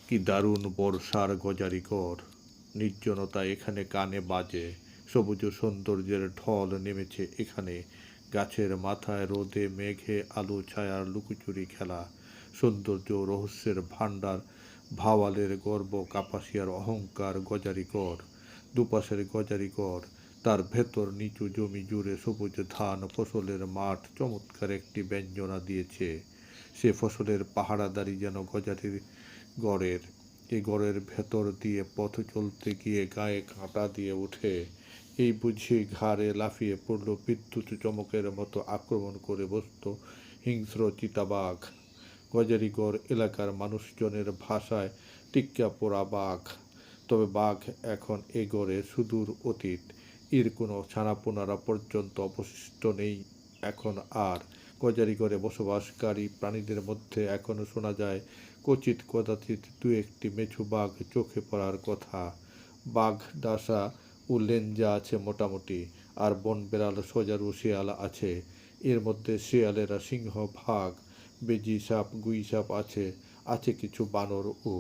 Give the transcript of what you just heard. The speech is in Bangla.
কি দারুণ বর্ষার গজারিকর, নির্জনতা এখানে কানে বাজে, সবুজ সৌন্দর্যের ঢল নেমেছে এখানে, গাছের মাথায় রোদে মেঘে আলো ছায়ার লুকোচুরি খেলা, সৌন্দর্য রহস্যের ভাণ্ডার, ভাওয়ালের গর্ব কাপাসিয়ার অহংকার গজারিকর, দুপাশের গজারিকর, তার ভেতর নিচু জমি জুড়ে সবুজ ধান ফসলের মাঠ চমৎকার একটি ব্যঞ্জনা দিয়েছে। সে ফসলের পাহারাদারি যেন গজারির গড়ের, এই গড়ের ভেতর দিয়ে পথ চলতে গিয়ে গায়ে কাঁটা দিয়ে ওঠে। এই বুঝি ঘাড়ে লাফিয়ে পড়ল বিদ্যুৎ চমকের মতো আক্রমণ করে বসত হিংস্র চিতাবাঘ। গজারিগড় এলাকার মানুষজনের ভাষায় টিক্কা পোড়া বাঘ। তবে বাঘ এখন এ গড়ে সুদূর অতীত, এর কোনো ছানাপোনারা পর্যন্ত অবশিষ্ট নেই এখন আর। গজারিগড়ে বসবাসকারী প্রাণীদের মধ্যে এখনও শোনা যায় কচিত কদাচিৎ দু একটি মেছু বাঘ চোখে পড়ার কথা। বাঘ ডাসা ও লেঞ্জা আছে মোটামুটি, আর বন বেড়াল সজারু শেয়াল আছে। এর মধ্যে শেয়ালেরা সিংহ ভাগ, বেজি সাপ গুই সাপ আছে, আছে কিছু বানরও।